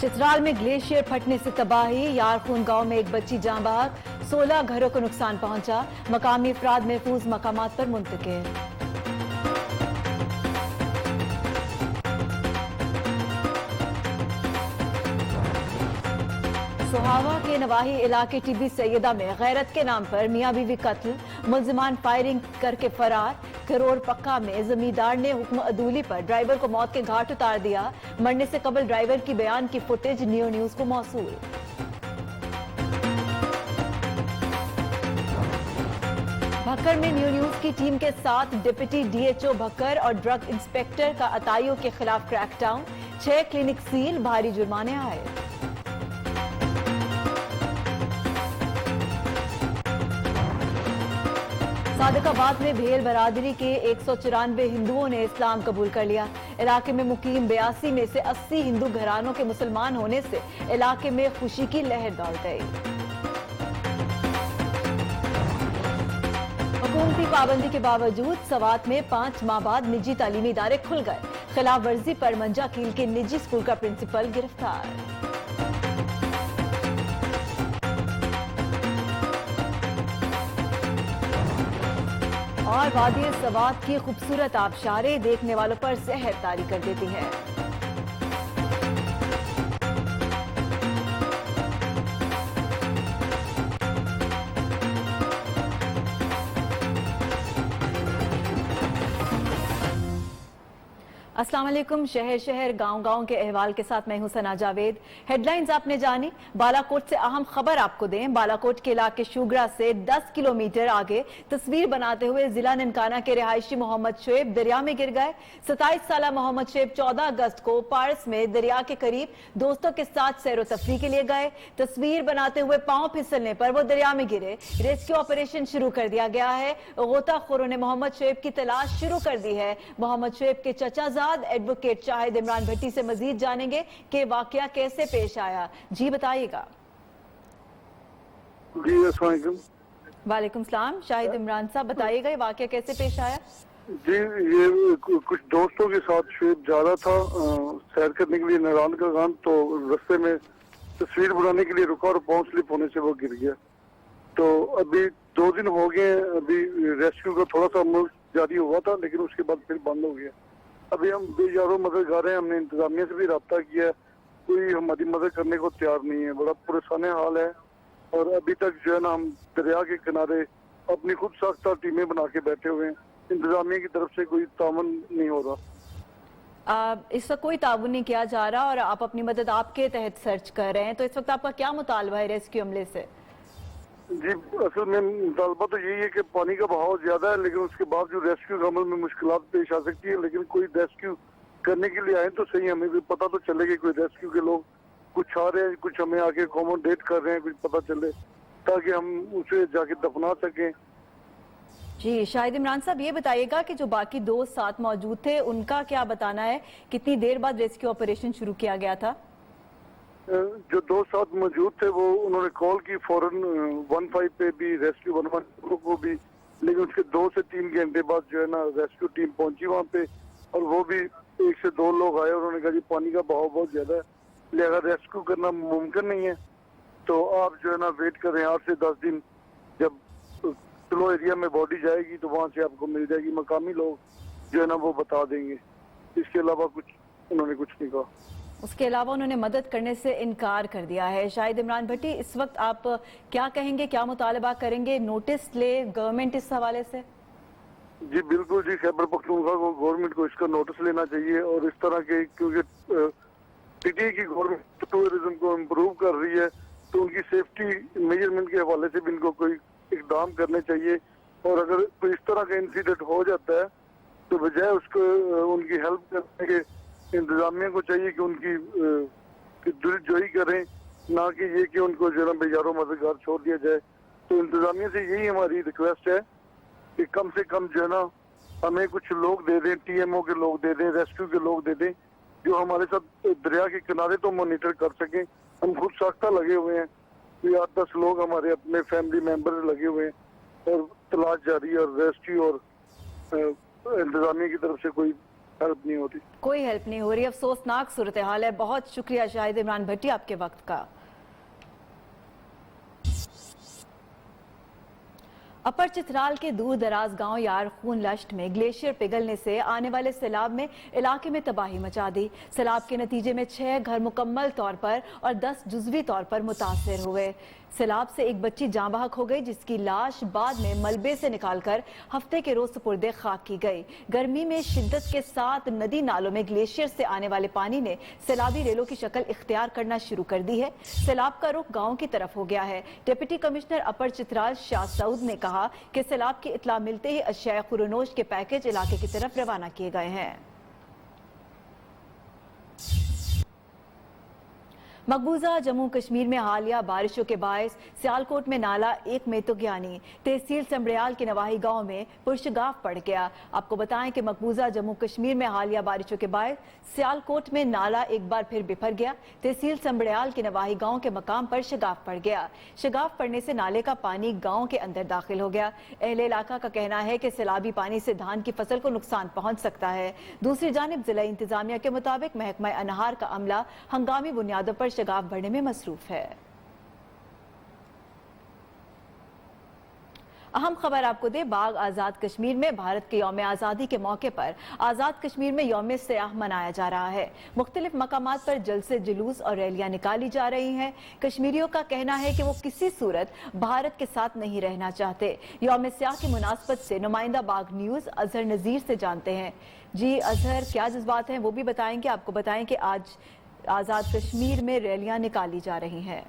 चित्राल में ग्लेशियर फटने से तबाही, यारखून गांव में एक बच्ची जाँ बहक, 16 घरों को नुकसान पहुंचा। मकामी अफराद महफूज मकामात पर मुंतकिल। सोहावा के नवाही इलाके टीबी सैयदा में गैरत के नाम पर मियां बीवी कत्ल, मुल्जिमान फायरिंग करके फरार। करोड़ पक्का में जमींदार ने हुक्म अदूली पर ड्राइवर को मौत के घाट उतार दिया। मरने से कबल ड्राइवर की बयान की फुटेज न्यू न्यूज को मौसूल। भक्कर में न्यू न्यूज की टीम के साथ डिप्टी डीएचओ भक्कर और ड्रग इंस्पेक्टर का अताइयों के खिलाफ क्रैकडाउन, 6 क्लिनिक सील, भारी जुर्माने आए। सादिकाबाद में भेल बरादरी के 194 हिंदुओं ने इस्लाम कबूल कर लिया। इलाके में मुकीम 82 में से 80 हिंदू घरानों के मुसलमान होने से इलाके में खुशी की लहर दौड़ गई। हुकूमती पाबंदी के बावजूद सवात में 5 माह बाद निजी तालीमी इदारे खुल गए। खिलाफ वर्जी पर मंजाकील के निजी स्कूल का प्रिंसिपल गिरफ्तार। और वादी सवात की खूबसूरत आबशारें देखने वालों पर सेहत तारी कर देती हैं। अस्सलाम वालेकुम। शहर शहर गांव गांव के अहवाल के साथ मैं हूं सना जावेद। हेडलाइंस आपने जानी। बालाकोट से अहम खबर आपको दें। बालाकोट के इलाके शुगरा से 10 किलोमीटर आगे तस्वीर बनाते हुए जिला ननकाना के रिहायशी मोहम्मद शुएब दरिया में गिर गए। 27 साला मोहम्मद शुएब 14 अगस्त को पारस में दरिया के करीब दोस्तों के साथ सैरो तफरी के लिए गए। तस्वीर बनाते हुए पांव फिसलने पर वो दरिया में गिरे। रेस्क्यू ऑपरेशन शुरू कर दिया गया है। गोताखोरों ने मोहम्मद शुएब की तलाश शुरू कर दी है। मोहम्मद शुएब के चचाजाद एडवोकेट शाहिद इमरान भट्टी से मजीद जानेंगे कि वाकया कैसे पेश आया। जी बताइएगा। जी अस्सलाम वालेकुम। वालेकुम सलाम। शाहिद इमरान साहब बताइएगा ये वाकया कैसे पेश आया। जी ये कुछ दोस्तों के साथ शुएब जा रहा था सैर करने के लिए नारायण का गान, तो रास्ते में तस्वीर बनाने के लिए रुका और पांव स्लिप होने से वो गिर गया। तो अभी 2 दिन हो गए, अभी रेस्क्यू का थोड़ा सा अमल जारी हुआ था लेकिन उसके बाद फिर बंद हो गया। अभी हम बेजारों मदद कर रहे हैं। हमने इंतजामिया से भी रब्ता किया है, कोई हमारी मदद करने को तैयार नहीं है। बड़ा परेशान हाल है और अभी तक जो है ना हम दरिया के किनारे अपनी खुद साख्ता टीमें बना के बैठे हुए हैं। इंतजामिया की तरफ से कोई तावन नहीं हो रहा। इस वक्त कोई ताउन नहीं किया जा रहा और आप अपनी मदद आपके तहत सर्च कर रहे हैं, तो इस वक्त आपका क्या मुतालबा है रेस्क्यू अमले से? जी असल में मुतालबा तो यही है कि पानी का बहाव ज्यादा है, लेकिन उसके बावजूद रेस्क्यू के अमल में मुश्किलात पेश आ सकती है। लेकिन कोई रेस्क्यू करने के लिए आए तो सही, हमें भी पता तो चले कि कोई रेस्क्यू के लोग कुछ आ रहे हैं, कुछ हमें आके अकोमोडेट कर रहे हैं, कुछ पता चले ताकि हम उसे जाके दफना सकें। जी शाहिद इमरान साहब ये बताइएगा कि जो बाकी दोस्त साथ मौजूद थे उनका क्या बताना है, कितनी देर बाद रेस्क्यू ऑपरेशन शुरू किया गया था? जो 2 साथ मौजूद थे वो उन्होंने कॉल की फौरन 15 पे भी रेस्क्यू 11 को भी, लेकिन उसके 2 से 3 घंटे बाद जो है ना रेस्क्यू टीम पहुंची वहां पे और वो भी 1 से 2 लोग आए। उन्होंने कहा जी पानी का बहाव बहुत ज्यादा है, लिहाजा रेस्क्यू करना मुमकिन नहीं है, तो आप जो है ना वेट करें 8 से 10 दिन। जब स्लो एरिया में बॉडी जाएगी तो वहां से आपको मिल जाएगी, मकामी लोग जो है ना वो बता देंगे। इसके अलावा उन्होंने कुछ नहीं कहा। उसके अलावा उन्होंने मदद करने से इनकार कर दिया है। शाहिद इमरान भट्टी, इस वक्त आप क्या कहेंगे, क्या मुतालबा करेंगे? नोटिस ले गवर्नमेंट इस हवाले से? जी बिल्कुल जी, खैबर पख्तूनख्वा को गवर्नमेंट को इसका नोटिस लेना चाहिए और इस तरह के, क्योंकि पीटीआई की गवर्नमेंट टूरिज्म को इम्प्रूव कर रही है तो उनकी सेफ्टी मेजरमेंट के हवाले से भी इनको कोई इकदाम करने चाहिए। और अगर कोई इस तरह का इंसिडेंट हो जाता है तो बजाय उसको उनकी हेल्प करने के इंतजामिया को चाहिए कि उनकी दिलजोई करें, ना कि ये कि उनको जो है बेजारों मददगार छोड़ दिया जाए। तो इंतजामिया से यही हमारी रिक्वेस्ट है कि कम से कम जो है ना हमें कुछ लोग दे दें, टीएमओ के लोग दे दें, रेस्क्यू के लोग दे दें, जो हमारे साथ दरिया के किनारे तो मॉनिटर कर सकें। हम खुद साख्ता लगे हुए हैं, 8-10 लोग हमारे अपने फैमिली मेंबर लगे हुए हैं और तलाश जारी है और रेस्क्यू और इंतजामिया की तरफ से कोई हेल्प नहीं होती। कोई हेल्प नहीं हो रही, अफसोसनाक सूरत हाल है। बहुत शुक्रिया शाहिद इमरान भट्टी आपके वक्त का। अपर चित्राल के दूर दराज गांव यारखून लश्त में ग्लेशियर पिघलने से आने वाले सैलाब में इलाके में तबाही मचा दी। सैलाब के नतीजे में 6 घर मुकम्मल तौर पर और 10 जुज़वी तौर पर मुतासर हुए। सैलाब से एक बच्ची जाँ बहक हो गई, जिसकी लाश बाद में मलबे से निकालकर हफ्ते के रोज सुपुर्दे खाक की गई। गर्मी में शिद्दत के साथ नदी नालों में ग्लेशियर से आने वाले पानी ने सैलाबी रेलों की शक्ल इख्तियार करना शुरू कर दी है। सैलाब का रुख गाँव की तरफ हो गया है। डिप्टी कमिश्नर अपर चित्राल शाह सऊद ने कहा कि सैलाब की इत्तला मिलते ही अशिया खुरनोश के पैकेज इलाके की तरफ रवाना किए गए हैं। मकबूजा जम्मू कश्मीर में हालिया बारिशों के बायस सियालकोट में नाला 1 में तो ज्ञानी तहसील संबड़ियाल के नवाही गांव में पुरशगाफ पड़ गया। आपको बताएं कि मकबूजा जम्मू कश्मीर में हालिया बारिशों के बायस सियालकोट में नाला एक बार फिर बिफर गया। तहसील संबड़ियाल के नवाही गांव के मकाम पर शगाफ पड़ गया। शगाफ पड़ने से नाले का पानी गांव के अंदर दाखिल हो गया। अहले इलाका का कहना है कि सैलाबी पानी से धान की फसल को नुकसान पहुंच सकता है। दूसरी जानिब जिला इंतजामिया के मुताबिक महकमा अनहार का अमला हंगामी बुनियादों पर शगाफ भरने में मसरूफ है। अहम खबर आपको दे, बाग आज़ाद कश्मीर में भारत के यौम आज़ादी के मौके पर आज़ाद कश्मीर में यौम सयाह मनाया जा रहा है। मुख्तलिफ मकामात पर जलसे, जुलूस और रैलियां निकाली जा रही हैं। कश्मीरियों का कहना है कि वो किसी सूरत भारत के साथ नहीं रहना चाहते। यौम सयाह की मुनासबत से नुमाइंदा बाग न्यूज़ अजहर नज़ीर से जानते हैं। जी अजहर, क्या जज्बात हैं वो भी बताएंगे। आपको बताएं कि आज आज़ाद कश्मीर में रैलियां निकाली जा रही हैं।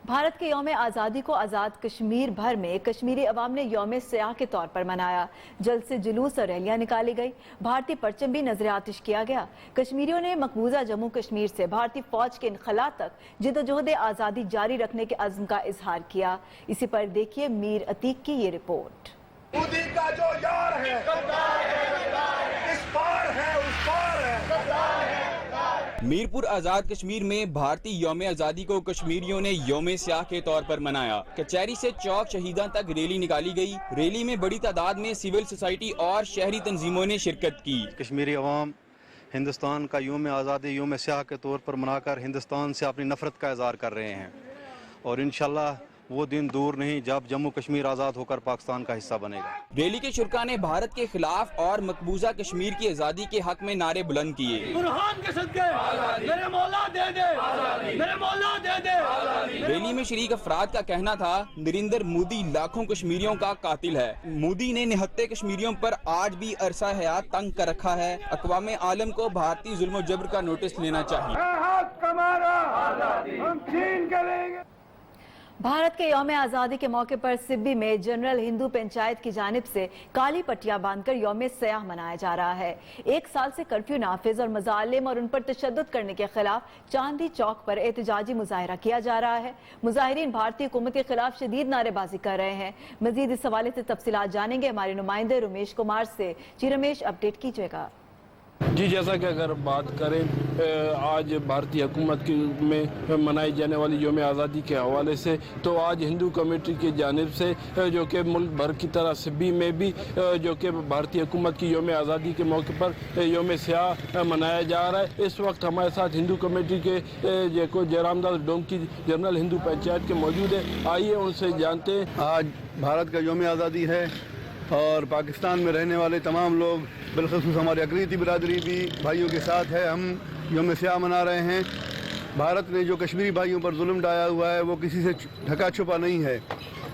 भारत के यौम आज़ादी को आज़ाद कश्मीर भर में कश्मीरी अवाम ने यौम सयाह के तौर पर मनाया। जल्द से जुलूस और रैलियां निकाली गई। भारतीय परचम भी नजर आतिश किया गया। कश्मीरियों ने मकबूजा जम्मू कश्मीर से भारतीय फौज के इनखला तक जिद्दोजहद आज़ादी जारी रखने के अज़्म का इजहार किया। इसी पर देखिए मीर अतीक की ये रिपोर्ट। मोदी का जो यार है, इस पार है, उस पार है। मीरपुर आज़ाद कश्मीर में भारतीय यौम आज़ादी को कश्मीरियों ने यौम सयाह के तौर पर मनाया। कचहरी से चौक शहीदा तक रैली निकाली गई। रैली में बड़ी तादाद में सिविल सोसाइटी और शहरी तंजीमों ने शिरकत की। कश्मीरी अवाम हिंदुस्तान का यौम आज़ादी यौम सयाह के तौर पर मनाकर हिंदुस्तान से अपनी नफरत का इज़हार कर रहे हैं और इंशाल्लाह वो दिन दूर नहीं जब जम्मू कश्मीर आज़ाद होकर पाकिस्तान का हिस्सा बनेगा। रैली के शुरका ने भारत के खिलाफ और मकबूजा कश्मीर की आज़ादी के हक में नारे बुलंद किए। बुरहान के सदके मेरे मौला दे दे, मेरे मौला दे दे। रैली में शरीक अफराद का कहना था नरेंद्र मोदी लाखों कश्मीरियों का कातिल है। मोदी ने निहत्ते कश्मीरियों पर आज भी अरसा हयात तंग कर रखा है। अक़वाम आलम को भारतीय जुल्म जबर का नोटिस लेना चाहिए। हम छीन के लेंगे। भारत के यौम आज़ादी के मौके पर सिब्बी में जनरल हिंदू पंचायत की जानिब से काली पट्टियां बांधकर यौम सयाह मनाया जा रहा है। 1 साल से कर्फ्यू नाफिज और मज़ालिम और उन पर तशद्दुद करने के खिलाफ चांदी चौक पर एहतजाजी मुजाहिरा किया जा रहा है। मुजाहिरीन भारतीय हुकूमत के खिलाफ शदीद नारेबाजी कर रहे हैं। मजीद इस हवाले से तफसीलात जानेंगे हमारे नुमाइंदे रमेश कुमार से। जी रमेश, अपडेट कीजिएगा। जी, जैसा कि अगर बात करें आज भारतीय हुकूमत में मनाई जाने वाली यौम आज़ादी के हवाले से, तो आज हिंदू कमेटी की जानिब से जो कि मुल्क भर की तरह सिब्बी में भी जो कि भारतीय हुकूमत की यौम आज़ादी के मौके पर यौम सयाह मनाया जा रहा है। इस वक्त हमारे साथ हिंदू कमेटी के जो जयरामदास डोम की जनरल हिंदू पंचायत के मौजूद है। आइए उनसे जानते हैं। आज भारत का यौम आज़ादी है और पाकिस्तान में रहने वाले तमाम लोग बिलखुसूस हमारी अक़लीती बिरादरी भी भाइयों के साथ है। हम यौम सयाह मना रहे हैं। भारत ने जो कश्मीरी भाइयों पर जुल्म ढाया हुआ है वो किसी से ढका छुपा नहीं है।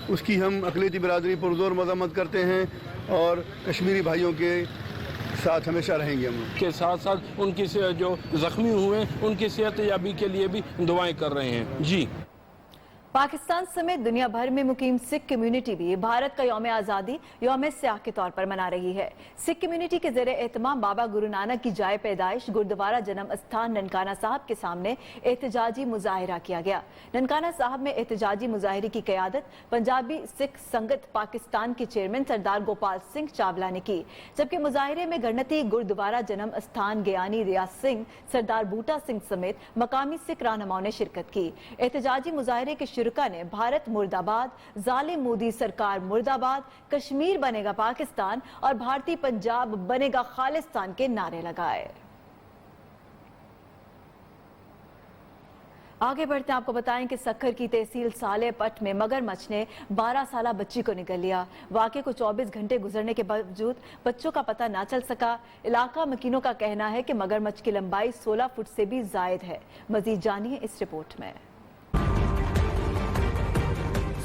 उसकी हम अक़लीती बिरादरी पुरज़ोर मज़म्मत करते हैं और कश्मीरी भाइयों के साथ हमेशा रहेंगे। हम के साथ साथ उनकी जो ज़ख्मी हुए उनकी सेहत याबी के लिए भी दुआएं कर रहे हैं। जी, पाकिस्तान समेत दुनिया भर में मुकीम सिख कम्युनिटी भी भारत का यौम आज़ादी यौम स्याह के तौर पर मना रही है। सिख कम्युनिटी के ज़रिए एहतमाम बाबा गुरु नानक की जाए पैदाइश गुरुद्वारा जन्म स्थान ननकाना साहब के सामने एहतजाजी मुजाहिरा किया गया। ननकाना साहब में एहतजाजी मुजाहिरे की क़यादत पंजाबी सिख संगत पाकिस्तान के चेयरमैन सरदार गोपाल सिंह चावला ने की, जबकि मुजाहिरे में गणती गुरुद्वारा जन्म स्थान ज्ञानी रियाज सिंह, सरदार बूटा सिंह समेत मकामी सिख रहनुमाओं ने शिरकत की। एहतजाजी मुजाहिरे के शुरका ने भारत मुर्दाबाद, जालिम मोदी सरकार मुर्दाबाद, कश्मीर बनेगा पाकिस्तान और भारतीय पंजाब बनेगा खालिस्तान के नारे लगाए। आगे बढ़ते आपको बताएं कि सक्खर की तहसील सालेपट में मगरमच्छ ने 12 साला बच्ची को निगल लिया। वाक़े को 24 घंटे गुजरने के बावजूद बच्चों का पता ना चल सका। इलाका मकीनों का कहना है कि मगरमच्छ की लंबाई 16 फुट से भी जायद है। मजीद जानिए इस रिपोर्ट में।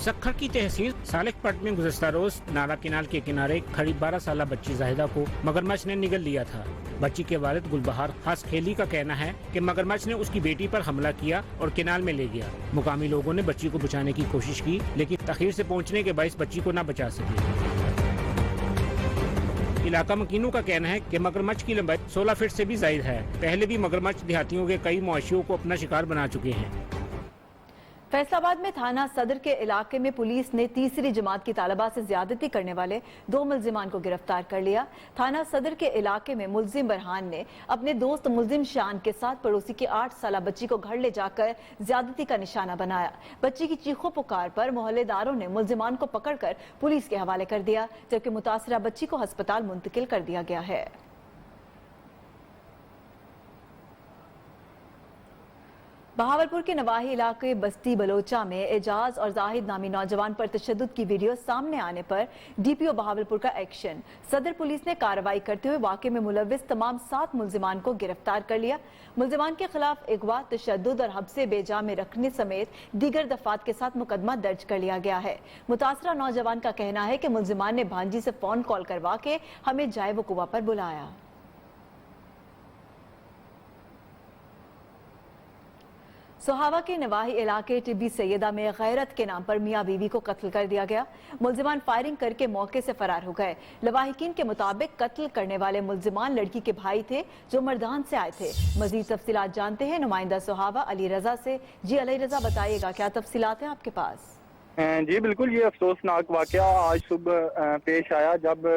सक्खर की तहसील सालेपट में गुज़श्ता रोज नाला किनाल के किनारे खड़ी 12 साला बच्ची जाहिदा को मगरमच्छ ने निगल लिया था। बच्ची के वालिद गुलबहार खास खेली का कहना है कि मगरमच्छ ने उसकी बेटी पर हमला किया और किनाल में ले गया। मुकामी लोगों ने बच्ची को बचाने की कोशिश की, लेकिन तखीर से पहुंचने के बाइस बच्ची को न बचा सके। इलाका मकीनों का कहना है कि मगरमच्छ की लंबाई 16 फीट से भी जायद है। पहले भी मगरमच्छ देहातियों के कई मुआशियों को अपना शिकार बना चुके हैं। फैसलाबाद में थाना सदर के इलाके में पुलिस ने तीसरी जमात की तालिबा से ज्यादती करने वाले 2 मुल्जिमान को गिरफ्तार कर लिया। थाना सदर के इलाके में मुल्जिम बरहान ने अपने दोस्त मुल्जिम शान के साथ पड़ोसी की 8 साला बच्ची को घर ले जाकर ज्यादती का निशाना बनाया। बच्ची की चीखों पुकार पर मोहल्लेदारों ने मुल्जिमान को पकड़कर पुलिस के हवाले कर दिया, जबकि मुतासरा बच्ची को अस्पताल मुंतकिल कर दिया गया है। बहावलपुर के नवाही इलाके बस्ती बलोचा में एजाज और जाहिद नामी नौजवान पर तशद्दुद की वीडियो सामने आने पर डीपीओ बहावलपुर का एक्शन। सदर पुलिस ने कार्रवाई करते हुए वाकये में मुलव्विस तमाम 7 मुल्जिमान को गिरफ्तार कर लिया। मुल्जिमान के खिलाफ अगवा, तशद्दुद और हब्से बेजा में रखने समेत दीगर दफात के साथ मुकदमा दर्ज कर लिया गया है। मुतासरा नौजवान का कहना है कि मुल्जिमान ने भांजी से फोन कॉल करवा के हमें जाए वकुवा पर बुलाया। सोहावा के नवाही इलाके टिब्बी सैयदा में गैरत के नाम पर मियां बीवी को कत्ल कर दिया गया। मुल्जिमान फायरिंग करके मौके से फरार हो गए। लवाहिकीन के मुताबिक कत्ल करने वाले मुल्जिमान लड़की के भाई थे जो मर्दान से आए थे। मजीद तफसीलात जानते हैं नुमाइंदा सोहावा अली रजा से। जी अली रजा, बताइएगा क्या तफसीलात हैं आपके पास? जी बिल्कुल, ये अफसोसनाक वाकया आज सुबह पेश आया। जब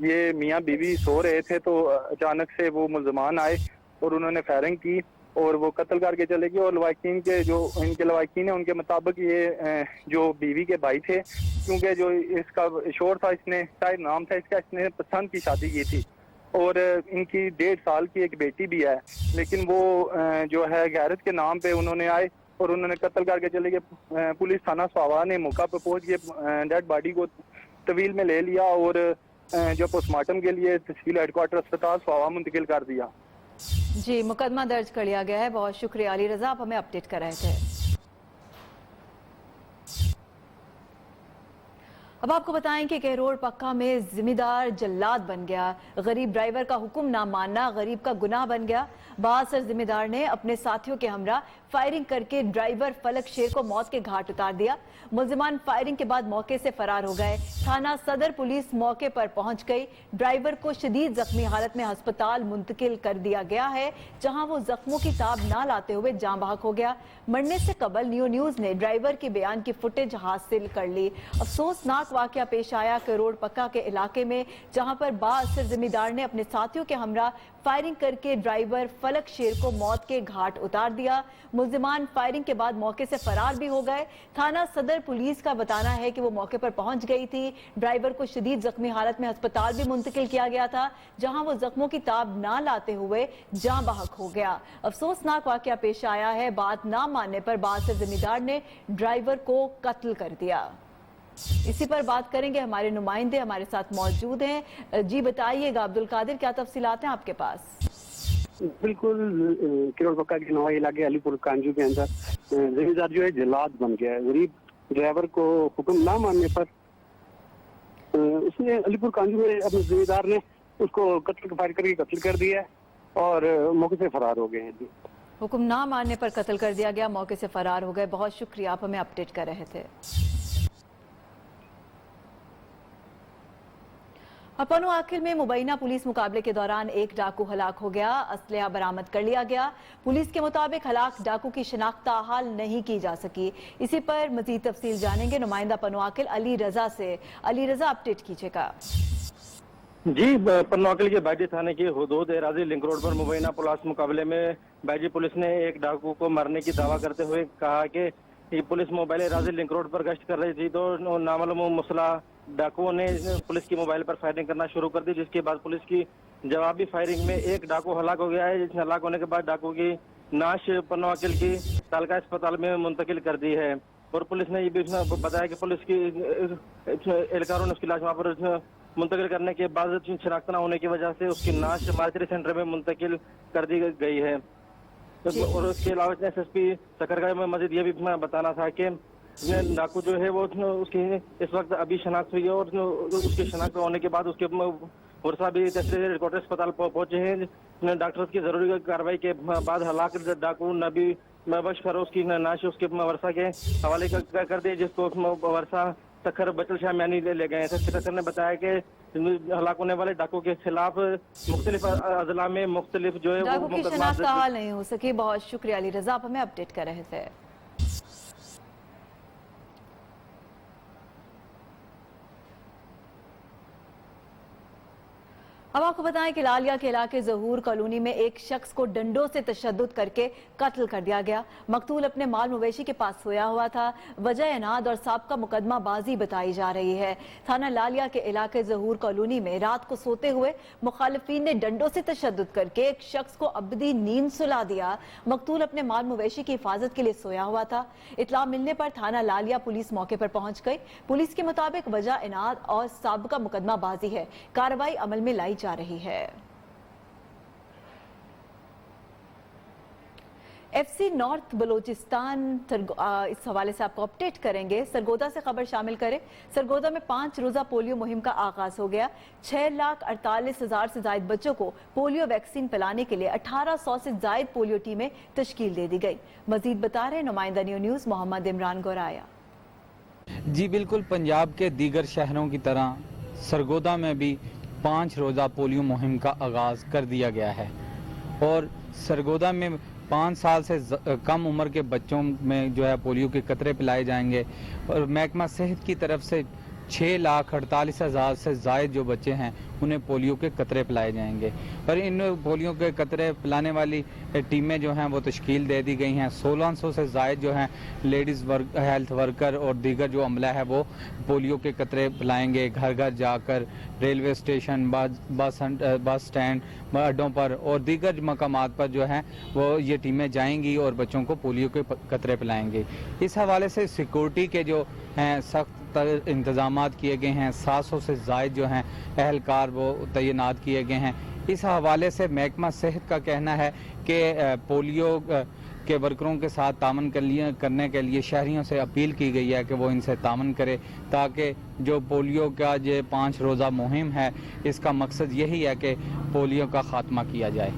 ये मियाँ बीवी सो रहे थे तो अचानक से वो मुल्जिमान आए और उन्होंने फायरिंग की और वो कत्ल करके चले गए। और लवाकिन के जो इनके लवाकिन है उनके मुताबिक ये जो बीवी के भाई थे, क्योंकि जो इसका शोर था, इसने शायद नाम था इसका, इसने पसंद की शादी की थी और इनकी 1.5 साल की एक बेटी भी है। लेकिन वो जो है गैरत के नाम पे उन्होंने आए और उन्होंने कत्ल करके चले गए। पुलिस थाना स्वावा ने मौका पर पहुंच के डेड बॉडी को तवील में ले लिया और जो पोस्टमार्टम के लिए तहसील हेडक्वार्टर अस्पताल स्वावा मुंतकिल कर दिया। जी, मुकदमा दर्ज कर लिया गया है। बहुत शुक्रिया अली रजा, आप हमें अपडेट कर रहे थे। अब आपको बताएं कि केरोड़ पक्का में जिम्मेदार जल्लाद बन गया। गरीब ड्राइवर का हुक्म ना मानना गरीब का गुनाह बन गया। बासर जिम्मेदार ने अपने साथियों के हमरा फायरिंग करके ड्राइवर फलक शेर को मौत के घाट उतार दिया। मुल्जिमान फायरिंग के बाद मौके से फरार हो गए। थाना सदर पुलिस मौके पर पहुंच गई। ड्राइवर को शदीद जख्मी हालत में अस्पताल मुंतकिल कर दिया गया है, जहां वो जख्मों की ताब ना लाते हुए जाँ बहक हो गया। मरने से कबल न्यूज़ ने ड्राइवर के बयान की फुटेज हासिल कर ली। अफसोसनाक वाकया पेश आया करोड़ पक्का के इलाके में, जहां पर बाअसर जिम्मेदार ने अपने साथियों के हमरा फायरिंग करके ड्राइवर फलक शेर को मौत के घाट उतार दिया। मुल्जिमान फायरिंग के बाद मौके से फरार भी हो गए। थाना सदर पुलिस का बताना है कि वो मौके पर पहुंच गई थी। ड्राइवर को शदीद जख्मी हालत में अस्पताल भी मुंतकिल किया गया था, जहां वो जख्मों की ताब ना लाते हुए जाँ बहक हो गया। अफसोसनाक वाकया पेश आया है। बात ना मानने पर बाअसर जिम्मेदार ने ड्राइवर को कत्ल कर दिया। इसी पर बात करेंगे, हमारे नुमाइंदे हमारे साथ मौजूद हैं। जी बताइएगा अब्दुल कादिर, क्या तफसीलात हैं आपके पास? बिल्कुल, किरोड़ पक्का के नवाई इलाके अलीपुर कांजू के अंदर जिम्मेदार जो है जल्लाद बन गया है। गरीब ड्राइवर को हुक्म ना मानने पर उसने अलीपुर कांजू में अपने जिम्मेदार ने उसको फायर करके कत्ल कर दिया और मौके से फरार हो गए हैं। हुक्म ना मानने पर कत्ल कर दिया गया, मौके से फरार हो गए। बहुत शुक्रिया, आप हमें अपडेट कर रहे थे। पनु आखिल में मुबैना पुलिस मुकाबले के दौरान एक डाकू हलाक हो गया, असलहा बरामद कर लिया गया। पुलिस के मुताबिक हलाक डाकू की शनाख्त ताहाल नहीं की जा सकी। इसी पर मजीद तफसील जानेंगे नुमाइंदा पनु आखिल अली रजा से। अली रजा, अपडेट कीजिएगा। जी, पन्नू आकिल के बैजी थाने की हुदूद एराजी लिंक रोड पर मुबैना पुलिस मुकाबले में बैजी पुलिस ने एक डाकू को मारने की दावा करते हुए कहा कि पुलिस मोबाइल एराजी लिंक रोड पर गश्त कर रही थी तो नामालूम मुसला डाकुओं ने पुलिस की मोबाइल पर फायरिंग करना शुरू कर दी, जिसके बाद पुलिस की जवाबी फायरिंग में एक डाकू हलाक हो गया है। हलाक होने के बाद डाकू की नाश पन्नू आकिल की तालका अस्पताल में मुंतकिल कर दी है। और पुलिस ने ये भी बताया कि पुलिस की एहलकारों ने उसकी लाश वहाँ पर मुंतकिल करने के बाद शनाख्त न होने की वजह से उसकी नाश मार्चरी सेंटर में मुंतकिल कर दी गई है। और उसके अलावा SSP सकरगाह में मजीद ये भी बताना था कि डाकू जो है वो उसकी इस वक्त अभी शनाख्त हुई है और उसकी शनाख्त होने के बाद उसके वर्षा भी तहसील हेडक्वार्टर अस्पताल पहुंचे हैं। डॉक्टर्स की जरूरी कार्रवाई के बाद हलाक डाकू नबी बख्श फरोज की नाश उसके वर्षा के हवाले कर दिए, जिसको वर्षा सखर बचल शाह म्यानी ले गए हैं। सखर ने बताया कि हलाक होने वाले डाकू के खिलाफ मुख्तलिफ अजला में मुख्तलिफ जो है डाकू की शनाख्त ताहाल नहीं हो सकी। बहुत शुक्रिया अली रजा, आप हमें अपडेट कर रहे थे। अब आपको बताएं कि लालिया के इलाके जहूर कॉलोनी में एक शख्स को डंडों से तशद्दुद करके कत्ल कर दिया गया। मकतूल अपने माल मवेशी के पास सोया हुआ था। वजह अनाद और साबका मुकदमा बाजी बताई जा रही है। थाना लालिया के इलाके जहूर कॉलोनी में रात को सोते हुए मुखालिफिन ने डंडों से तशद्दुद करके एक शख्स को अबदी नींद सुला दिया। मकतूल अपने माल मवेशी की हिफाजत के लिए सोया हुआ था। इतला मिलने पर थाना लालिया पुलिस मौके पर पहुंच गई। पुलिस के मुताबिक वजह अनाद और साबका मुकदमा बाजी है। कार्रवाई अमल में लाई जा रही है। FC नॉर्थ बलोचिस्तान इस हवाले से आपको अपडेट करेंगे। सरगोदा से खबर शामिल करें। सरगोदा में 5 रोजा पोलियो मुहिम का आगाज हो गया। 6,48,000 से ज्यादा बच्चों को पोलियो वैक्सीन पिलाने के लिए 1800 से ज्यादा पोलियो टीमें तश्कील दे दी गई। मजीद बता रहे नुमाइंदा न्यूज़ मोहम्मद इमरान गोराया। जी बिल्कुल, पंजाब के दीगर शहरों की तरह सरगोदा में भी 5 रोज़ा पोलियो मुहिम का आगाज़ कर दिया गया है और सरगोदा में 5 साल से कम उम्र के बच्चों में जो है पोलियो के कतरे पिलाए जाएंगे और महकमा सेहत की तरफ से 6,48,000 से ज़ायद जो बच्चे हैं उन्हें पोलियो के कतरे पिलाए जाएंगे और इन पोलियो के कतरे पिलाने वाली टीमें जो हैं वो तश्कील दे दी गई हैं। 1600 से ज़ायद जो हैं लेडीज़ हेल्थ वर्कर और दीगर जो अमला है वो पोलियो के कतरे पिलाएंगे। घर घर जाकर रेलवे स्टेशन, बस स्टैंड, अड्डों पर और दीगर मकामात पर जो हैं वो ये टीमें जाएंगी और बच्चों को पोलियो के कतरे पिलाएंगे। इस हवाले से सिक्योरिटी के जो हैं सख्त इंतजामात किए गए हैं। 700 से ज़ायद जो हैं एहलकार वो तैनात किए गए हैं। इस हवाले से महकमा सेहत का कहना है कि पोलियो के वर्करों के साथ तामन करने के लिए शहरियों से अपील की गई है कि वो इनसे तामन करे ताकि जो पोलियो का ये 5 रोज़ा मुहिम है इसका मकसद यही है कि पोलियो का खात्मा किया जाए।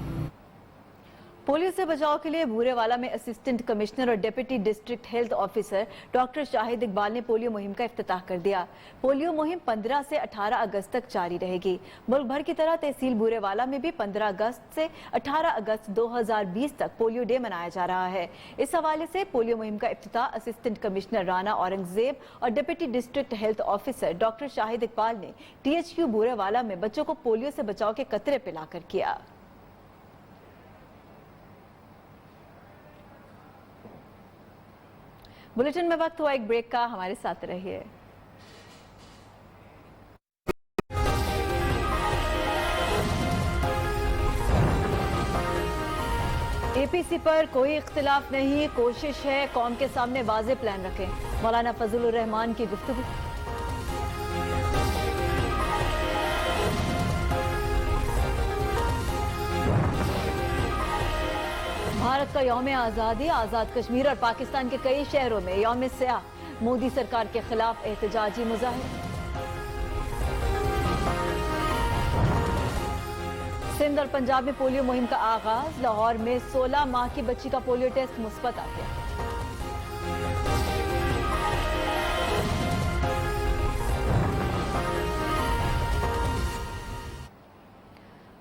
पोलियो से बचाव के लिए बूरेवाला में असिस्टेंट कमिश्नर और deputy district health officer doctor Shahid Iqbal ने पोलियो मुहिम का इफ्तिताह कर दिया। पोलियो मुहिम 15 से 18 अगस्त तक जारी रहेगी। मुल्क भर की तरह तहसील बूरेवाला में भी 15 अगस्त से 18 अगस्त 2020 तक पोलियो डे मनाया जा रहा है। इस हवाले से पोलियो मुहिम का इफ्तिताह असिस्टेंट कमिश्नर राना औरंगजेब और deputy district health officer doctor Shahid Iqbal ने THQ बूरेवाला में बच्चों को पोलियो से बचाव के कतरे पिलाकर किया। बुलेटिन में वक्त हुआ एक ब्रेक का, हमारे साथ रहिए। APC पर कोई इख्तिलाफ नहीं, कोशिश है कौम के सामने वाज़े प्लान रखें। मौलाना फजलुर रहमान की गुफ्तगू। भारत का यौम आज़ादी, आज़ाद कश्मीर और पाकिस्तान के कई शहरों में यौम स्याह। मोदी सरकार के खिलाफ एहतजाजी मुजाहिरे। सिंध और पंजाब में पोलियो मुहिम का आगाज। लाहौर में 16 माह की बच्ची का पोलियो टेस्ट मुस्बत आ गया।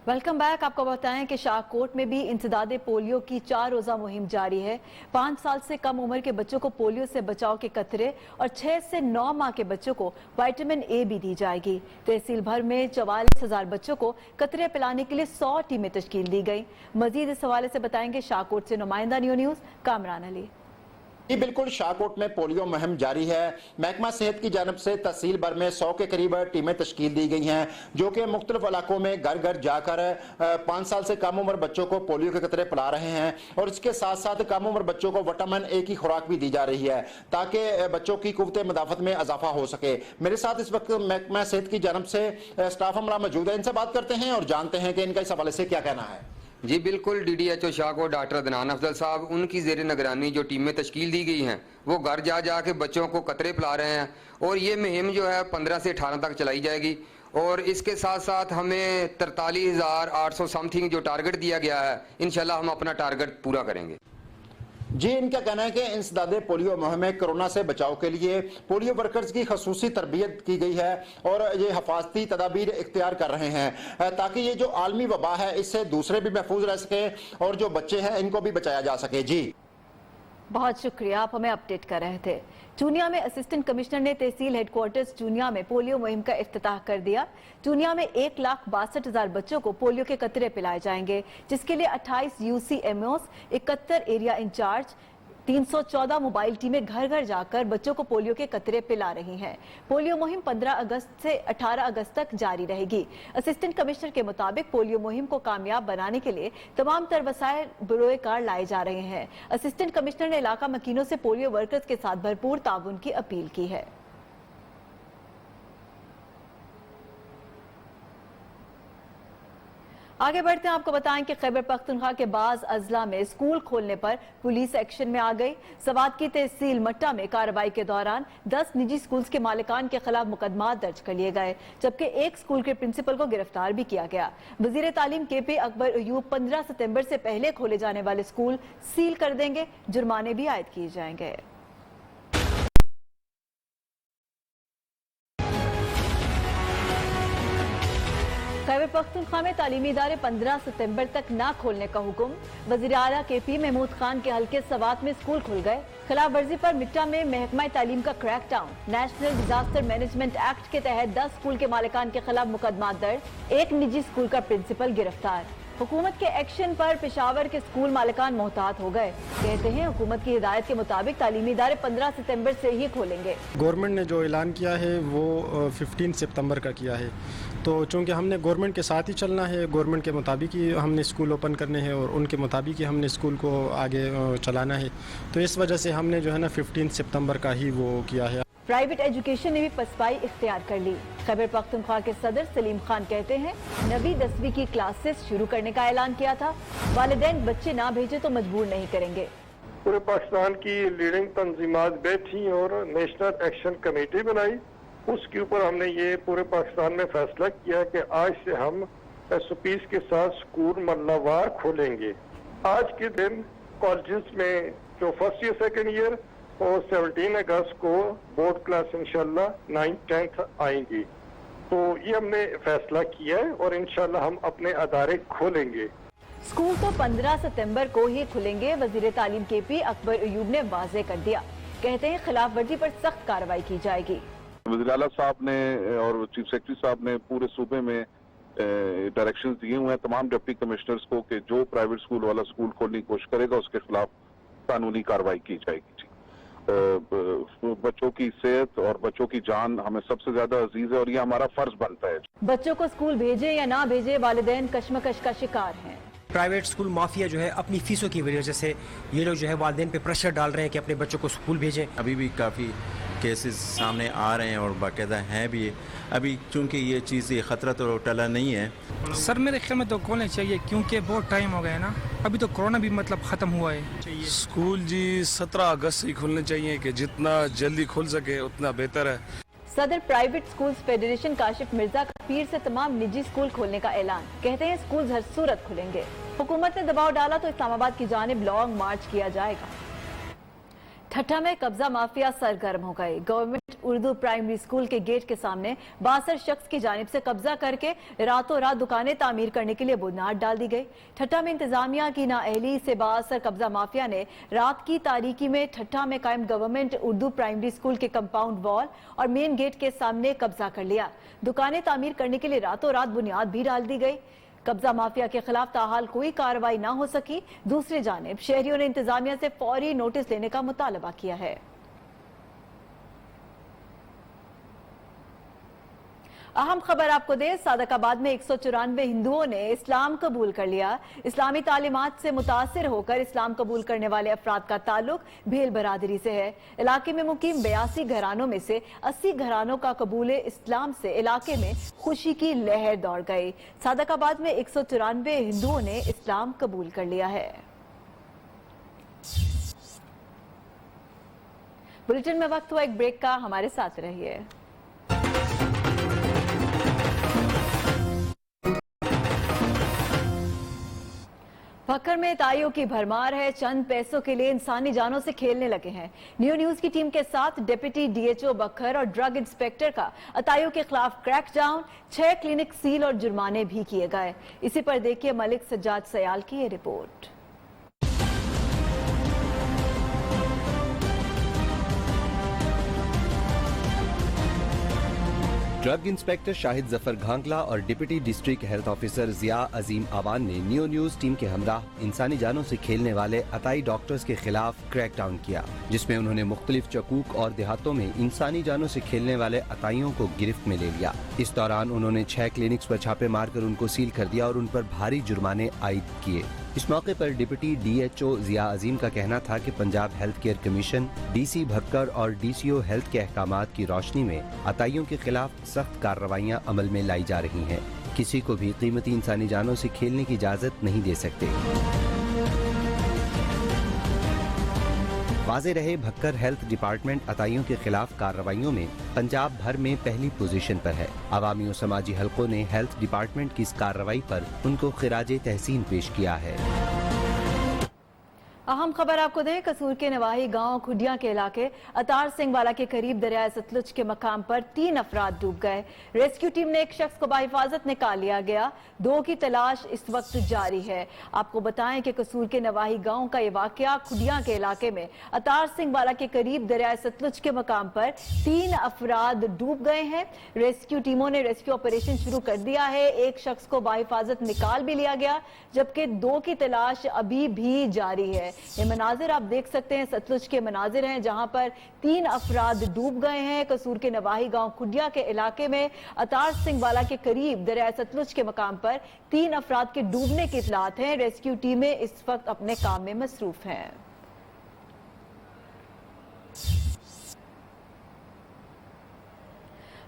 Welcome back. आपको बताएं कि शाहकोट में भी इंसदाद पोलियो की 4 रोजा मुहिम जारी है। 5 साल से कम उम्र के बच्चों को पोलियो से बचाव के कतरे और 6 से 9 माह के बच्चों को विटामिन ए भी दी जाएगी। तहसील भर में 44,000 बच्चों को कतरे पिलाने के लिए 100 टीमें तश्कील दी गई। मजीद इस हवाले से बताएंगे शाहकोट से नुमाइंदा न्यूज़ कामरान अली। जी बिल्कुल, शाहकोट में पोलियो मुहिम जारी है। महकमा सेहत की जानब से तहसील भर में 100 के करीब टीमें तश्कील दी गई हैं, जो कि मुख्तलिफ इलाकों में घर घर जाकर 5 साल से कम उम्र बच्चों को पोलियो के कतरे पिला रहे हैं और इसके साथ साथ कम उम्र बच्चों को विटामिन ए की खुराक भी दी जा रही है ताकि बच्चों की कुव्वत मदाफत में इजाफा हो सके। मेरे साथ इस वक्त महकमा सेहत की जानब से स्टाफ अमला मौजूद है, इनसे बात करते हैं और जानते हैं कि इनका इस हवाले से क्या कहना है। जी बिल्कुल, DDHO शाहकोट डॉक्टर अदनान अफजल साहब, उनकी ज़ेर निगरानी जो टीमें तश्कील दी गई हैं वो घर जा जा के बच्चों को कतरे पिला रहे हैं और ये मुहिम जो है 15 से 18 तक चलाई जाएगी और इसके साथ साथ हमें 43,800 समथिंग जो टारगेट दिया गया है, इंशाल्लाह हम अपना टारगेट पूरा करेंगे। जी, इनका कहना है कि इंसदाद पोलियो मुहिम में कोरोना से बचाव के लिए पोलियो वर्कर्स की खसूसी तरबियत की गई है और ये हिफाजती तदाबीर इख्तियार कर रहे हैं ताकि ये जो आलमी वबा है इससे दूसरे भी महफूज रह सके और जो बच्चे हैं इनको भी बचाया जा सके। जी बहुत शुक्रिया, आप हमें अपडेट कर रहे थे। चूनिया में असिस्टेंट कमिश्नर ने तहसील हेडक्वार्टर्स चूनिया में पोलियो मुहिम का इफ्तिताह कर दिया। चूनिया में 1,62,000 बच्चों को पोलियो के कतरे पिलाए जाएंगे, जिसके लिए 28 UCMOs, 71 एरिया इंचार्ज, 314 मोबाइल टीमें घर घर जाकर बच्चों को पोलियो के कतरे पिला रही हैं। पोलियो मुहिम 15 अगस्त से 18 अगस्त तक जारी रहेगी। असिस्टेंट कमिश्नर के मुताबिक पोलियो मुहिम को कामयाब बनाने के लिए तमाम तर वसाइल बरोए कार लाए जा रहे हैं। असिस्टेंट कमिश्नर ने इलाका मकीनों से पोलियो वर्कर्स के साथ भरपूर ताउन की अपील की है। आगे बढ़ते हैं, आपको बताएं कि खैबर पख्तूनख्वा के बाज़ अजला में स्कूल खोलने पर पुलिस एक्शन में आ गई। सवात की तहसील मट्टा में कार्रवाई के दौरान 10 निजी स्कूल्स के मालिकान के खिलाफ मुकदमा दर्ज कर लिए गए, जबकि एक स्कूल के प्रिंसिपल को गिरफ्तार भी किया गया। वजीर तालीम KP अकबर अयूब 15 सितंबर से पहले खोले जाने वाले स्कूल सील कर देंगे, जुर्माने भी आयद किए जाएंगे। खैबर पख्तूनख्वा में तालीमी इदारे 15 सितंबर तक ना खोलने का हुक्म। वज़ीर आला KP महमूद खान के हल्के सवात में स्कूल खुल गए। खिलाफ वर्जी पर मिट्टा में महकमा तालीम का crack down. National disaster management act के तहत 10 स्कूल के मालिकान के खिलाफ मुकदमा दर्ज, एक निजी स्कूल का प्रिंसिपल गिरफ्तार। हुकूमत के एक्शन पर पेशावर के स्कूल मालिकान मोहतात हो गए। कहते हैं हुकूमत की हिदायत के मुताबिक तालीमी इदारे 15 सितंबर से ही खोलेंगे। गवर्नमेंट ने जो ऐलान किया है वो 15 सितंबर का किया है, तो चूँकि हमने गवर्नमेंट के साथ ही चलना है, गवर्नमेंट के मुताबिक ही हमने स्कूल ओपन करने हैं और उनके मुताबिक ही हमने स्कूल को आगे चलाना है, तो इस वजह से हमने जो है ना 15 सितंबर का ही वो किया है। प्राइवेट एजुकेशन ने भी पसपाई इख्तियार कर ली। खैबर पख्तूनख्वा के सदर सलीम खान कहते हैं 9वीं 10वीं की क्लासेस शुरू करने का ऐलान किया था। वालिदैन बच्चे ना भेजे तो मजबूर नहीं करेंगे। पूरे पाकिस्तान की लीडिंग तंजीमात बैठी और नेशनल एक्शन कमेटी बनाई, उसके ऊपर हमने ये पूरे पाकिस्तान में फैसला किया कि आज से हम SOPs के साथ स्कूल मल्लावार खोलेंगे। आज के दिन कॉलेजेस में जो फर्स्ट ईयर सेकेंड ईयर और 17 अगस्त को बोर्ड क्लास इंशाल्लाह 9th 10th आएंगी, तो ये हमने फैसला किया है और इंशाल्लाह हम अपने अदारे खोलेंगे। स्कूल तो 15 सितंबर को ही खुलेंगे, वजीर तालीम KP अकबर अयूब ने वाजे कर दिया। कहते हैं खिलाफ वर्जी पर सख्त कार्रवाई की जाएगी। वज़ीर आला साहब ने और चीफ सेक्रेटरी साहब ने पूरे सूबे में डायरेक्शंस दिए हुए हैं तमाम डिप्टी कमिश्नर्स को कि जो प्राइवेट स्कूल वाला स्कूल खोलने की कोशिश करेगा उसके खिलाफ कानूनी कार्रवाई की जाएगी। बच्चों की सेहत और बच्चों की जान हमें सबसे ज्यादा अजीज है और ये हमारा फर्ज बनता है। बच्चों को स्कूल भेजे या ना भेजे, वालिदैन कश्मकश का शिकार हैं। प्राइवेट स्कूल माफिया जो है अपनी फीसों की वजह से ये लोग जो है वालिदैन पे प्रेशर डाल रहे हैं कि अपने बच्चों को स्कूल भेजें। अभी भी काफ़ी केसेस सामने आ रहे हैं और बाकायदा हैं भी। अभी चूंकि ये चीज़ ये ख़तरा तो टला नहीं है। सर मेरे ख्याल में तो खोलने चाहिए क्योंकि बहुत टाइम हो गया ना, अभी तो कोरोना भी मतलब ख़त्म हुआ है। स्कूल जी 17 अगस्त से ही खुलने चाहिए कि जितना जल्दी खुल सके उतना बेहतर है। सदर private schools federation Kashif Mirza का पीर से तमाम निजी स्कूल खोलने का ऐलान। कहते हैं स्कूल हर सूरत खुलेंगे। हुकूमत ने दबाव डाला तो इस्लामाबाद की जानिब लॉन्ग मार्च किया जाएगा। ठट्टा में कब्जा माफिया सरगर्म हो गई। गवर्नमेंट उर्दू प्राइमरी स्कूल के गेट के सामने 62 शख्स की जानिब से कब्जा करके रातों रात दुकानें तामीर करने के लिए बुनियाद डाल दी गई। ठट्टा में इंतजामिया की नाअहली से बाअसर कब्जा माफिया ने रात की तारीकी में ठट्टा में कायम गवर्नमेंट उर्दू प्राइमरी स्कूल के कंपाउंड वॉल और मेन गेट के सामने कब्जा कर लिया। दुकानें तामीर करने के लिए रातों रात बुनियाद भी डाल दी गई। कब्जा माफिया के खिलाफ ताहाल कोई कार्रवाई ना हो सकी। दूसरी जानिब शहरियों ने इंतजामिया से फौरी नोटिस लेने का मुतालबा किया है। अहम खबर आपको दे, सादकाबाद में 194 हिंदुओं ने इस्लाम कबूल कर लिया। इस्लामी तालीमात से मुतासिर होकर इस्लाम कबूल करने वाले अफराद का ताल्लुक भेल बरादरी से है। इलाके में मुकीम 82 घरानों में से 80 घरानों का कबूले इस्लाम से इलाके में खुशी की लहर दौड़ गई। सादकाबाद में 194 हिंदुओं ने इस्लाम कबूल कर लिया है। बुलेटिन में वक्त हुआ एक ब्रेक का, हमारे साथ रहिए। भक्कर में ताइयों की भरमार है। चंद पैसों के लिए इंसानी जानों से खेलने लगे हैं। न्यूज़ की टीम के साथ डिप्टी डीएचओ बक्खर और ड्रग इंस्पेक्टर का अताइयों के खिलाफ क्रैकडाउन, 6 क्लिनिक सील और जुर्माने भी किए गए। इसी पर देखिए मलिक सज्जाद सयाल की ये report. Drug inspector Shahid Zafar Ghangla और deputy district health officer Zia Azeem Awan ने न्यूज़ टीम के हमराह इंसानी जानों से खेलने वाले अताई डॉक्टर्स के खिलाफ क्रैकडाउन किया, जिसमें उन्होंने मुख्तलिफ चकूक और देहातों में इंसानी जानों से खेलने वाले अताइयों को गिरफ्त में ले लिया। इस दौरान उन्होंने 6 क्लिनिक्स पर छापे मारकर उनको सील कर दिया और उन पर भारी जुर्माने आयद किए। इस मौके पर डिप्टी डीएचओ जिया अजीम का कहना था कि Punjab health care commission, DC Bhakkar और डीसीओ हेल्थ के अहकामात की रोशनी में अताइयों के खिलाफ सख्त कार्रवाइयां अमल में लाई जा रही हैं। किसी को भी कीमती इंसानी जानों से खेलने की इजाजत नहीं दे सकते। वाज़े रहे, भक्कर हेल्थ डिपार्टमेंट अताइयों के खिलाफ कार्रवाइयों में पंजाब भर में पहली पोजीशन पर है। अवामी और समाजी हलकों ने हेल्थ डिपार्टमेंट की इस कार्रवाई पर उनको खिराजे तहसीन पेश किया है। अहम खबर आपको दें, कसूर के नवाही गांव खुडिया के इलाके अतार सिंह वाला के करीब दरियाए सतलुज के मकाम पर 3 अफराद डूब गए। रेस्क्यू टीम ने एक शख्स को बाहिफाजत निकाल लिया गया। 2 की तलाश इस वक्त जारी है। आपको बताएं कि कसूर के नवाही गांव का ये वाकया खुडिया के इलाके में अतार सिंह वाला के करीब दरियाए सतलुज के मकाम पर 3 अफराद डूब गए हैं। रेस्क्यू टीमों ने रेस्क्यू ऑपरेशन शुरू कर दिया है। एक शख्स को बाहिफाजत निकाल भी लिया गया, जबकि 2 की तलाश अभी भी जारी है। ये मनाजिर आप देख सकते हैं, सतलुज के मनाजिर हैं जहां पर 3 अफराद डूब गए हैं। कसूर के नवाही गांव खुडिया के इलाके में अतार सिंह वाला के करीब दरिया सतलुज के मकाम पर 3 अफराद के डूबने की इत्तलात हैं। रेस्क्यू टीमें इस वक्त अपने काम में मसरूफ हैं।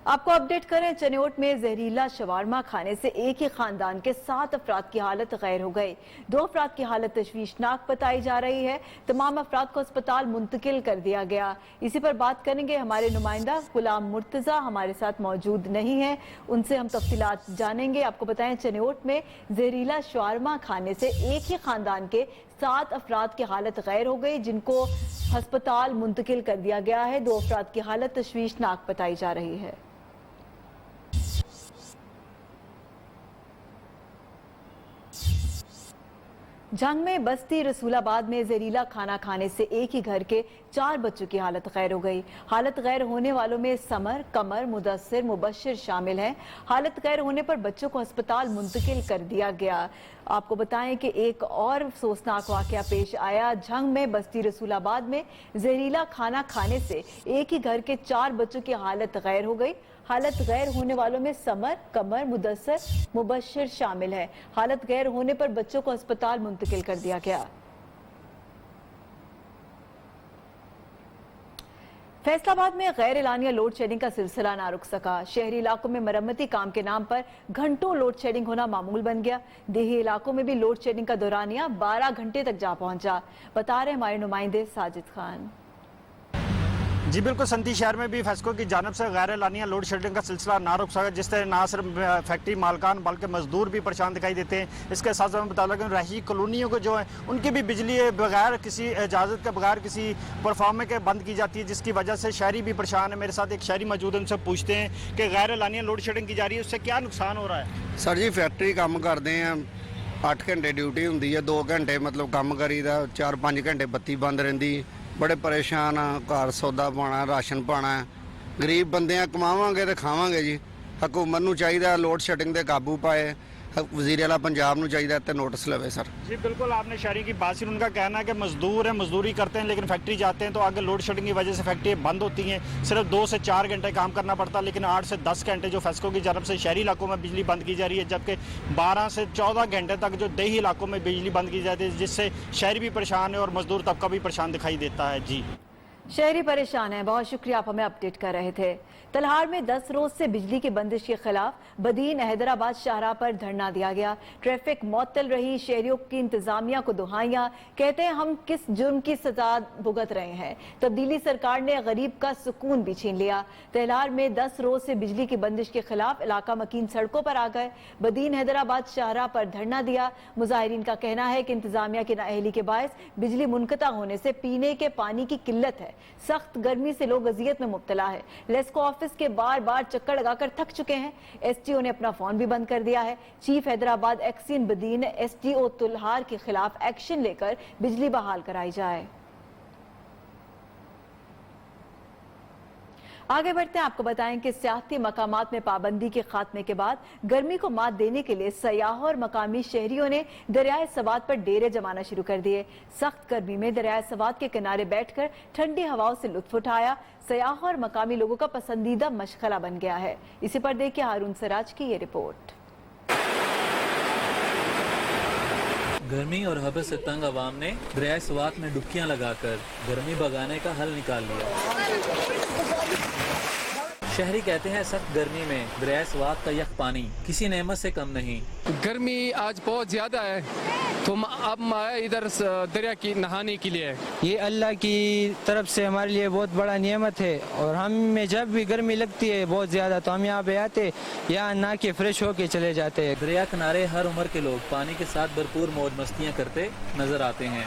आपको अपडेट करें, चनियोट में जहरीला शवारमा खाने से एक ही खानदान के 7 अफराद की हालत गैर हो गई। 2 अफराद की हालत तशवीशनाक बताई जा रही है। तमाम अफराद को अस्पताल मुंतकिल कर दिया गया। इसी पर बात करेंगे, हमारे नुमाइंदा गुलाम मुर्तजा हमारे साथ मौजूद नहीं है, उनसे हम तफसीलात जानेंगे। आपको बताएं, चनियोट में जहरीला शवारमा खाने से एक ही खानदान के 7 अफराद की हालत गैर हो गई, जिनको अस्पताल मुंतकिल कर दिया गया है। 2 अफराद की हालत तशवीशनाक बताई जा रही है। जंग में बस्ती रसूलाबाद में जहरीला खाना खाने से एक ही घर के 4 बच्चों की हालत गैर हो गई। हालत गैर होने वालों में समर, कमर, मुदस्सिर, मुबश्शिर शामिल हैं। हालत गैर होने पर बच्चों को अस्पताल मुंतकिल कर दिया गया। आपको बताएं कि एक और अफसोसनाक वाकया पेश आया। जंग में बस्ती रसूलाबाद में जहरीला खाना खाने से एक ही घर के 4 बच्चों की हालत गैर हो गई। हालत गैर होने वालों में समर, कमर, मुदस्सिर, मुबश्शिर शामिल है। हालत गैर होने पर बच्चों को अस्पताल मुंतकिल कर दिया गया। फैसलाबाद में गैर एलानिया लोड शेडिंग का सिलसिला ना रुक सका। शहरी इलाकों में मरम्मती काम के नाम पर घंटों लोड शेडिंग होना मामूल बन गया। देही इलाकों में भी लोड शेडिंग का दौरानिया 12 घंटे तक जा पहुंचा। बता रहे हमारे नुमाइंदे साजिद खान। जी बिल्कुल, संती शहर में भी फेस्को की जानब से गैर एलानिया लोड शेडिंग का सिलसिला ना रुक सका, जिस तरह ना सिर्फ फैक्ट्री मालकान बल्कि मजदूर भी परेशान दिखाई देते हैं। इसके साथ साथ मैं बता लगा रहायशी कॉलोनियों को जो है उनकी भी बिजली बगैर किसी इजाज़त के बगैर किसी परफॉर्मे के बंद की जाती है, जिसकी वजह से शहरी भी परेशान है। मेरे साथ एक शहरी मौजूद है, उनसे पूछते हैं कि गैर एलानिया लोड शेडिंग की जा रही है, उससे क्या नुकसान हो रहा है। सर जी फैक्ट्री काम करते हैं, 8 घंटे ड्यूटी होंगी है, 2 घंटे मतलब काम करीदा, 4-5 घंटे बत्ती बंद रहिंदी, बड़े परेशान हाँ। घर सौदा पाना, राशन पाना, गरीब बंदे कमावांगे तो खावांगे जी। हुकूमत नूं चाहिदा लोड शेडिंग ते काबू पाए, वज़ीर आला पंजाब नूं चाहिदा ते नोटिस लवे सर। जी बिल्कुल, आपने शहरी की बात सुनी। उनका कहना है कि मजदूर हैं, मजदूरी करते हैं, लेकिन फैक्ट्री जाते हैं तो आगे लोड शेडिंग की वजह से फैक्ट्री बंद होती हैं। सिर्फ 2 से 4 घंटे काम करना पड़ता है, लेकिन 8 से 10 घंटे जो फेस्को की जानब से शहरी इलाकों में बिजली बंद की जा रही है, जबकि 12 से 14 घंटे तक जो देही इलाकों में बिजली बंद की जाती है, जिससे शहरी भी परेशान है और मजदूर तबका भी परेशान दिखाई देता है। जी शहरी परेशान है। बहुत शुक्रिया, आप हमें अपडेट कर रहे थे। तलहार में 10 रोज से बिजली की बंदिश के खिलाफ बदीन हैदराबाद शाहराह पर धरना दिया गया। ट्रैफिक मुअत्तल रही, शहरियों की इंतजामिया को दुहाइयां, कहते हैं हम किस जुर्म की सजा भुगत रहे हैं। तब्दीली सरकार ने गरीब का सुकून भी छीन लिया। तलहार में 10 रोज से बिजली की बंदिश के खिलाफ इलाका मकीन सड़कों पर आ गए, बदीन हैदराबाद शाहराह पर धरना दिया। मुजाहिरीन का कहना है कि इंतजामिया की नाअहली के बायस बिजली मुनक़ता होने से पीने के पानी की किल्लत है। सख्त गर्मी से लोग अजियत में मुब्तला है। लेस्को ऑफिस के बार बार चक्कर लगाकर थक चुके हैं। एसटीओ ने अपना फोन भी बंद कर दिया है। चीफ हैदराबाद एक्सीन बदीन ने एसटीओ तुल्हार के खिलाफ एक्शन लेकर बिजली बहाल कराई जाए। आगे बढ़ते हैं, आपको बताएं कि सियाहती मकामात में पाबंदी के खात्मे के बाद गर्मी को मात देने के लिए सयाहों और मकामी शहरियों ने दरियाए सवात पर डेरे जमाना शुरू कर दिए। सख्त गर्मी में दरियाए सवात के किनारे बैठकर ठंडी हवाओं से लुत्फ उठाया सयाहों और मकामी लोगों का पसंदीदा मशगला बन गया है। इसी पर देखिए हारून सराज की ये रिपोर्ट। गर्मी और हबस से तंग अवाम ने दरियाए सवात में डुबकियां लगाकर गर्मी भगाने का हल निकाल लिया। शहरी कहते हैं सख्त गर्मी में दरियाए सवात का यख पानी किसी नेमत से कम नहीं। गर्मी आज बहुत ज्यादा है, तो अब आए इधर दरिया की नहाने के लिए। ये अल्लाह की तरफ से हमारे लिए बहुत बड़ा नियमत है, और हमें जब भी गर्मी लगती है बहुत ज्यादा तो हम यहाँ पे आते, यहाँ नहा के फ्रेश होके चले जाते हैं। दरिया किनारे हर उम्र के लोग पानी के साथ भरपूर मौज मस्तियाँ करते नजर आते हैं।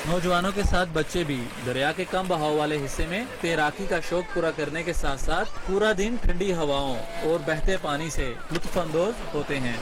नौजवानों के साथ बच्चे भी दरिया के कम बहाव वाले हिस्से में तैराकी का शौक पूरा करने के साथ साथ पूरा दिन ठंडी हवाओं और बहते पानी से लुत्फ अंदोज होते हैं।